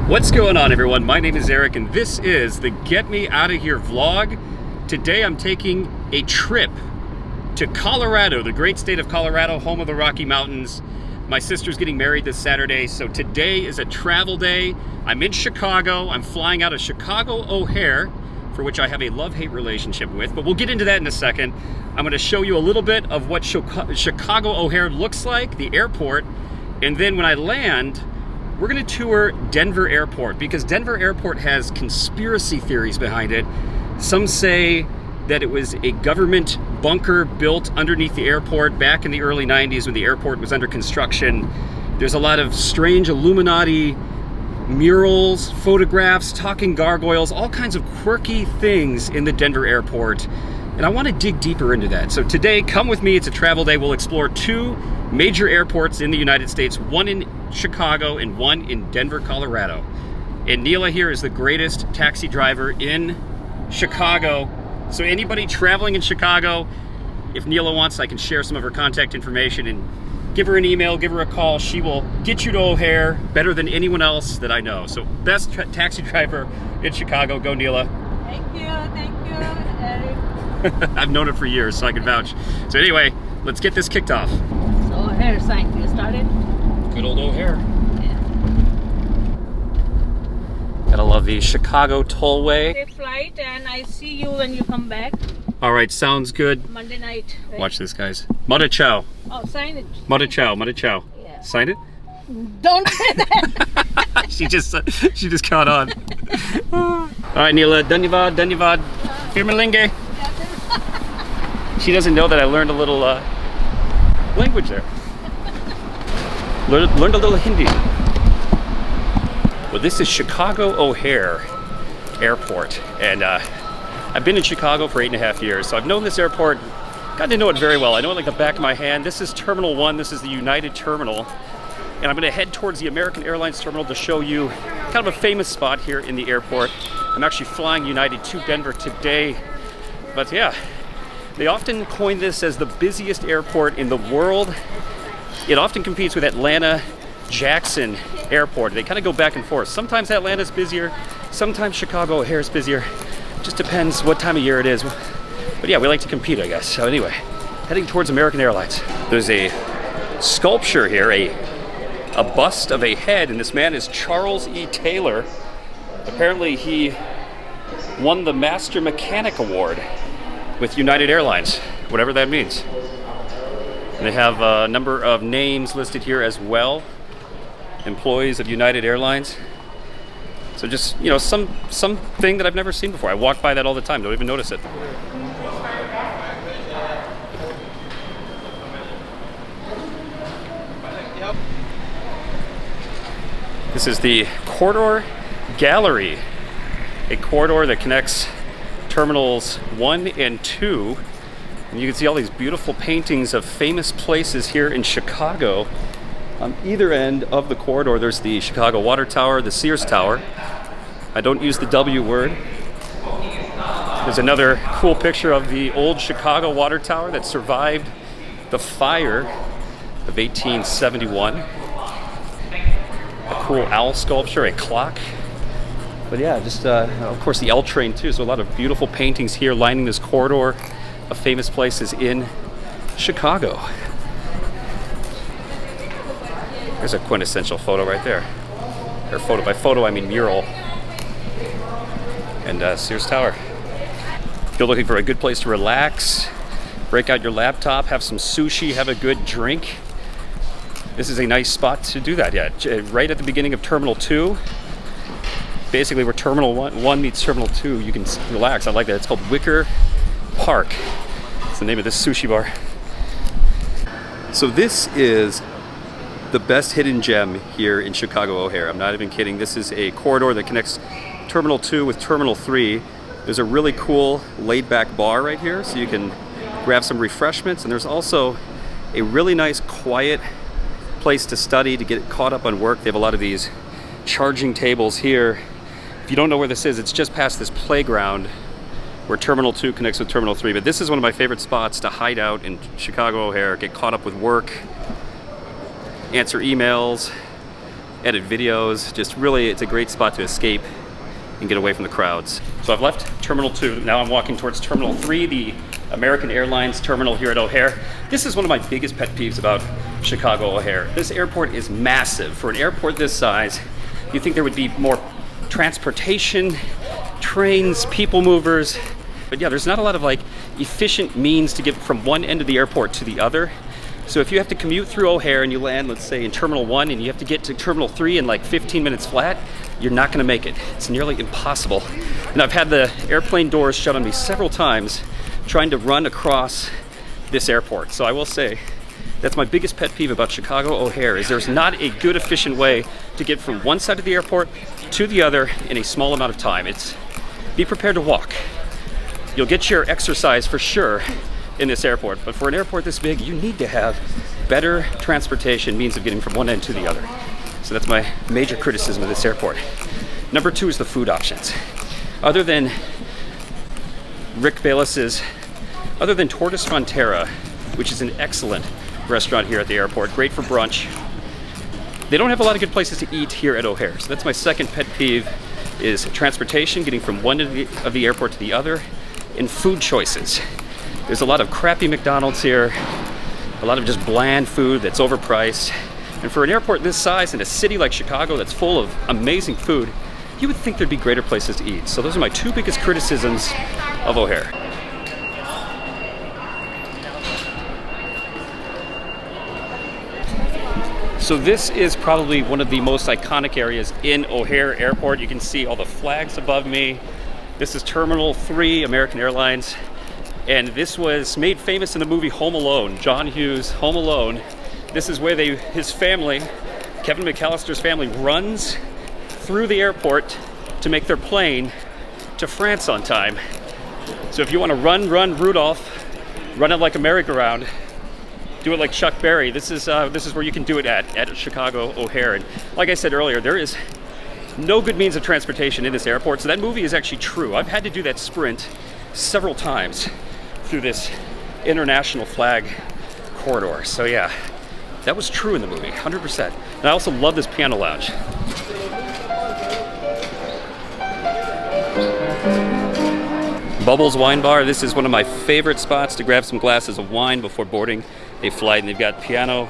What's going on, everyone? My name is Eric and this is the Get Me Out of Here vlog. Today I'm taking a trip to Colorado, the great state of Colorado, home of the Rocky Mountains. My sister's getting married this Saturday, so today is a travel day. I'm in Chicago. I'm flying out of Chicago OHare, for which I have a love-hate relationship with, but we'll get into that in a second. I'm going to show you a little bit of what Chicago OHare looks like, the airport, and then when I land, we're going to tour Denver Airport, because Denver Airport has conspiracy theories behind it. Some say that it was a government bunker built underneath the airport back in the early 90s when the airport was under construction. There's a lot of strange Illuminati murals, photographs, talking gargoyles, all kinds of quirky things in the Denver Airport. And I want to dig deeper into that. So today, come with me, it's a travel day. We'll explore two major airports in the United States, one in Chicago and one in Denver, Colorado. And Neela here is the greatest taxi driver in Chicago. So anybody traveling in Chicago, if Neela wants, I can share some of her contact information and give her an email, give her a call. She will get you to OHare better than anyone else that I know. So best taxi driver in Chicago. Go, Neela. Thank you, Eric. I've known it for years, so I can vouch. So anyway, let's get this kicked off. So OHare sign, you started? Good old OHare. Yeah. Gotta love the Chicago Tollway. Take flight and I see you when you come back. All right, sounds good. Monday night. Right? Watch this, guys. Mata chow. Oh, sign it. Mata chow, mata chow. Yeah. Sign it? Don't say that. she just caught on. All right, Neela, dhanyavad, dhanyavad. Firmalinge. She doesn't know that I learned a little language there. Learned a little Hindi. Well, this is Chicago OHare Airport, and I've been in Chicago for 8.5 years, so I've known this airport, gotten to know it very well. I know it like the back of my hand. This is Terminal 1, this is the United Terminal, and I'm gonna head towards the American Airlines Terminal to show you kind of a famous spot here in the airport. I'm actually flying United to Denver today, but yeah, they often coin this as the busiest airport in the world. It often competes with Atlanta Jackson Airport. They kind of go back and forth. Sometimes Atlanta's busier, sometimes Chicago O'Hare is busier. Just depends what time of year it is. But yeah, we like to compete, I guess. So anyway, heading towards American Airlines. There's a sculpture here, a bust of a head, and this man is Charles E. Taylor. Apparently he won the Master Mechanic Award with United Airlines, whatever that means. And they have a number of names listed here as well, employees of United Airlines. So just, you know, something that I've never seen before. I walk by that all the time, don't even notice it. This is the Corridor Gallery, a corridor that connects Terminals 1 and 2. And you can see all these beautiful paintings of famous places here in Chicago. On either end of the corridor, there's the Chicago Water Tower, the Sears Tower. I don't use the W word. There's another cool picture of the old Chicago Water Tower that survived the fire of 1871. A cool owl sculpture, a clock. But yeah, just of course the L train too. So a lot of beautiful paintings here lining this corridor of famous places in Chicago. There's a quintessential photo right there. Or photo, by photo I mean mural. And Sears Tower. If you're looking for a good place to relax, break out your laptop, have some sushi, have a good drink, this is a nice spot to do that. Yeah, right at the beginning of Terminal 2. Basically where Terminal 1 meets Terminal 2, you can relax. I like that. It's called Wicker Park. It's the name of this sushi bar. So this is the best hidden gem here in Chicago O'Hare. I'm not even kidding. This is a corridor that connects Terminal 2 with Terminal 3. There's a really cool laid-back bar right here, so you can grab some refreshments. And there's also a really nice, quiet place to study, to get caught up on work. They have a lot of these charging tables here. If you don't know where this is, it's just past this playground where Terminal 2 connects with Terminal 3. But this is one of my favorite spots to hide out in Chicago O'Hare, get caught up with work, answer emails, edit videos. Just really, it's a great spot to escape and get away from the crowds. So I've left Terminal 2. Now I'm walking towards Terminal 3, the American Airlines terminal here at OHare. This is one of my biggest pet peeves about Chicago O'Hare. This airport is massive. For an airport this size, you'd think there would be more transportation, trains, people movers. But yeah, there's not a lot of like efficient means to get from one end of the airport to the other. So if you have to commute through O'Hare and you land, let's say, in Terminal 1 and you have to get to Terminal 3 in like 15 minutes flat, you're not gonna make it. It's nearly impossible. And I've had the airplane doors shut on me several times trying to run across this airport. So I will say, that's my biggest pet peeve about Chicago O'Hare, is there's not a good efficient way to get from one side of the airport to the other in a small amount of time. Be prepared to walk. You'll get your exercise for sure in this airport, but for an airport this big, you need to have better transportation means of getting from one end to the other. So that's my major criticism of this airport. Number 2 is the food options. Other than Rick Bayless's, other than Tortoise Frontera, which is an excellent restaurant here at the airport, great for brunch, they don't have a lot of good places to eat here at O'Hare. So that's my second pet peeve, is transportation, getting from one end of the airport to the other, and food choices. There's a lot of crappy McDonald's here, a lot of just bland food that's overpriced. And for an airport this size in a city like Chicago that's full of amazing food, you would think there'd be greater places to eat. So those are my 2 biggest criticisms of O'Hare. So this is probably one of the most iconic areas in O'Hare Airport. You can see all the flags above me. This is Terminal 3, American Airlines. And this was made famous in the movie Home Alone, John Hughes' Home Alone. This is where his family, Kevin McAllister's family, runs through the airport to make their plane to France on time. So if you want to run Rudolph, run it like a merry-go-round, do it like Chuck Berry, this is where you can do it at Chicago O'Hare. And like I said earlier, there is no good means of transportation in this airport, so that movie is actually true. I've had to do that sprint several times through this international flag corridor. So yeah, that was true in the movie, 100%. And I also love this piano lounge. Bubbles Wine Bar, this is one of my favorite spots to grab some glasses of wine before boarding a flight, and they've got piano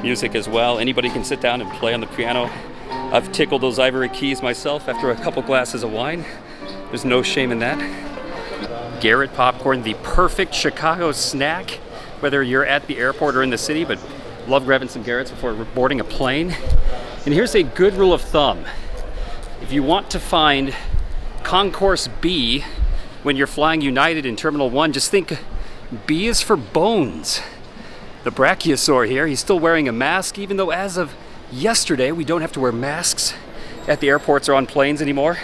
music as well. Anybody can sit down and play on the piano. I've tickled those ivory keys myself after a couple glasses of wine. There's no shame in that. Garrett popcorn, the perfect Chicago snack, whether you're at the airport or in the city, but love grabbing some Garrett's before boarding a plane. And here's a good rule of thumb. If you want to find Concourse B when you're flying United in Terminal 1, just think B is for bones. The brachiosaur here, he's still wearing a mask, even though as of yesterday, we don't have to wear masks at the airports or on planes anymore.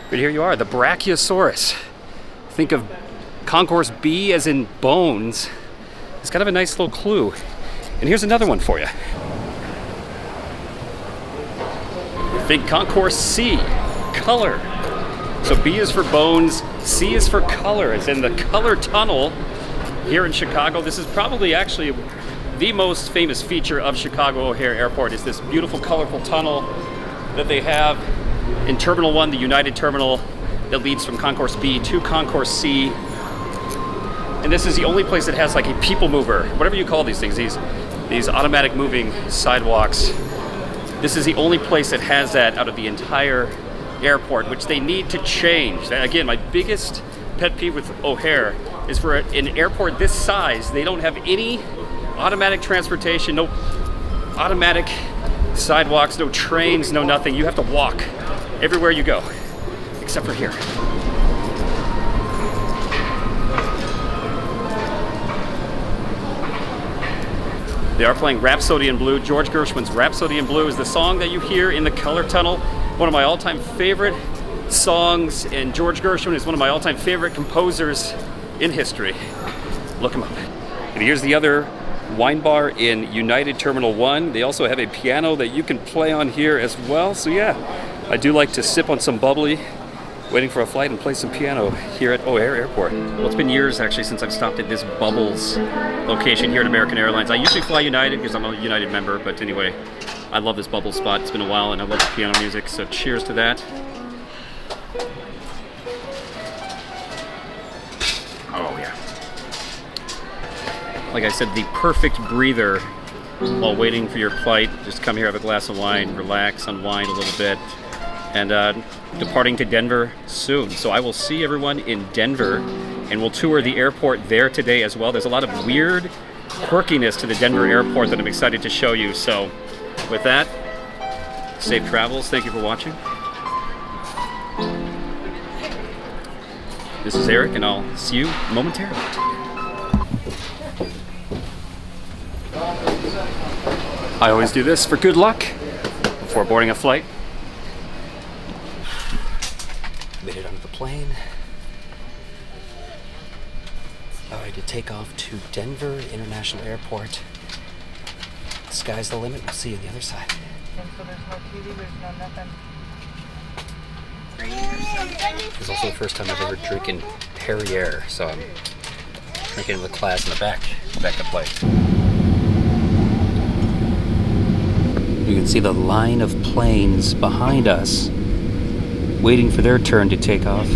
But here you are, the brachiosaurus. Think of Concourse B as in bones. It's kind of a nice little clue. And here's another one for you. Think Concourse C, color. So B is for bones, C is for color. It's in the color tunnel here in Chicago. This is probably actually the most famous feature of Chicago O'Hare Airport, is this beautiful colorful tunnel that they have in Terminal 1, the United Terminal, that leads from Concourse B to Concourse C. And this is the only place that has like a people mover, whatever you call these things, these automatic moving sidewalks. This is the only place that has that out of the entire airport, which they need to change. Again, my biggest pet peeve with O'Hare is for an airport this size, they don't have any automatic transportation, no automatic sidewalks, no trains, no nothing. You have to walk everywhere you go, except for here. They are playing Rhapsody in Blue. George Gershwin's Rhapsody in Blue is the song that you hear in the color tunnel. One of my all-time favorite songs, and George Gershwin is one of my all-time favorite composers in history. Look him up. And here's the other wine bar in United Terminal 1. They also have a piano that you can play on here as well. So yeah, I do like to sip on some bubbly, waiting for a flight, and play some piano here at O'Hare Airport. Well, it's been years actually since I've stopped at this Bubbles location here at American Airlines. I usually fly United because I'm a United member, but anyway, I love this bubble spot. It's been a while, and I love the piano music, so cheers to that. Oh, yeah. Like I said, the perfect breather while waiting for your flight. Just come here, have a glass of wine, relax, unwind a little bit, and departing to Denver soon. So I will see everyone in Denver, and we'll tour the airport there today as well. There's a lot of weird quirkiness to the Denver airport that I'm excited to show you. So with that, safe travels. Thank you for watching. This is Eric, and I'll see you momentarily. I always do this for good luck before boarding a flight. Made it onto the plane. Alright, to take off to Denver International Airport. The sky's the limit. We'll see you on the other side. So there's no TV, there's no nothing. This is also the first time I've ever drinking Perrier, so I'm drinking with class in the back of the plane. You can see the line of planes behind us waiting for their turn to take off.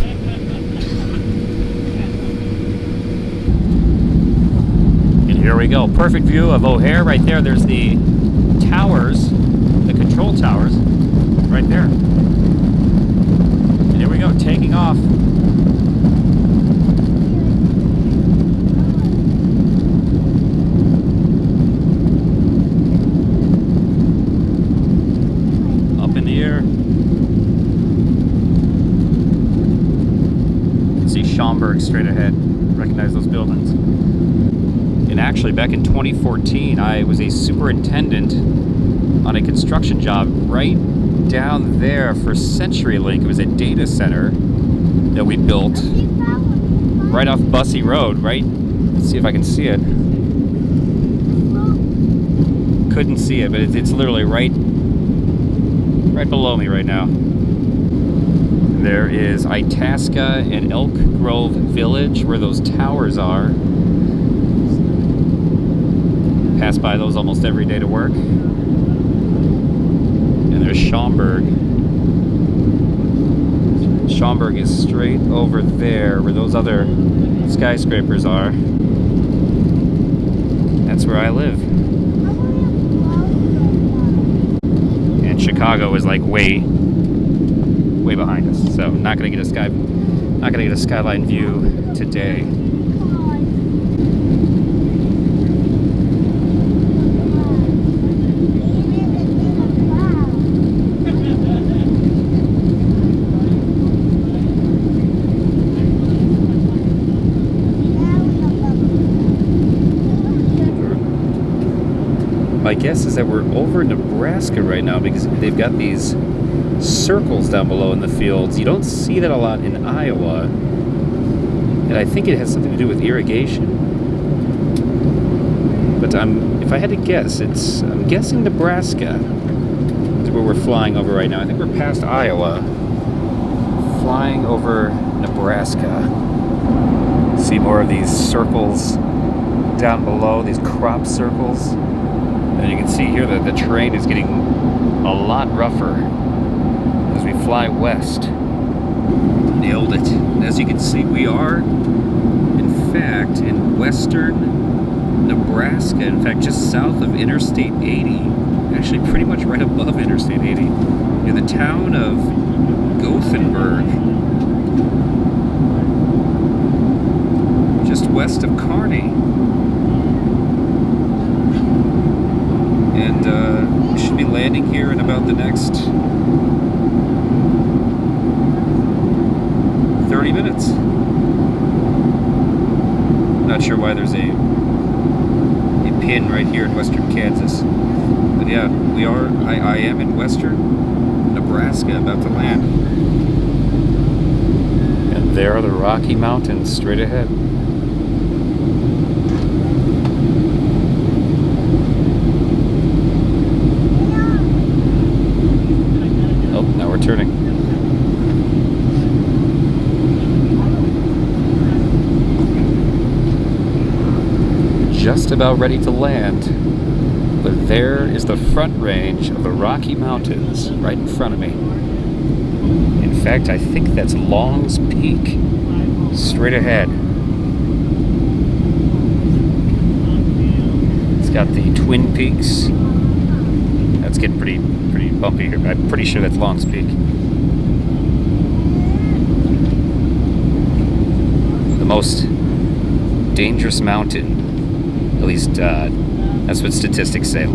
And here we go. Perfect view of OHare right there. There's the towers, the control towers, right there. And here we go, taking off. Up in the air. You can see Schaumburg straight ahead. Recognize those buildings. And actually, back in 2014, I was a superintendent on a construction job right down there for CenturyLink. It was a data center that we built right off Bussey Road, right? Let's see if I can see it. Couldn't see it, but it's literally right below me right now. There is Itasca and Elk Grove Village, where those towers are. Pass by those almost every day to work. And there's Schaumburg. Schaumburg is straight over there where those other skyscrapers are. That's where I live. And Chicago is like way behind us. So not gonna get a skyline view today. My guess is that we're over Nebraska right now because they've got these circles down below in the fields. You don't see that a lot in Iowa, and I think it has something to do with irrigation. But if I had to guess, I'm guessing Nebraska is where we're flying over right now. I think we're past Iowa, flying over Nebraska. See more of these circles down below, these crop circles. And you can see here that the terrain is getting a lot rougher as we fly west. Nailed it. And as you can see, we are, in fact, in western Nebraska. In fact, just south of Interstate 80. Actually, pretty much right above Interstate 80. Near the town of Gothenburg. Just west of Kearney. And we should be landing here in about the next 30 minutes. Not sure why there's a pin right here in western Kansas. But yeah, I am in western Nebraska, about to land. And there are the Rocky Mountains straight ahead. Turning. Just about ready to land, but there is the front range of the Rocky Mountains right in front of me. In fact, I think that's Long's Peak, straight ahead. It's got the Twin Peaks. That's getting pretty bumpy here, but I'm pretty sure that's Long's Peak. The most dangerous mountain, at least that's what statistics say.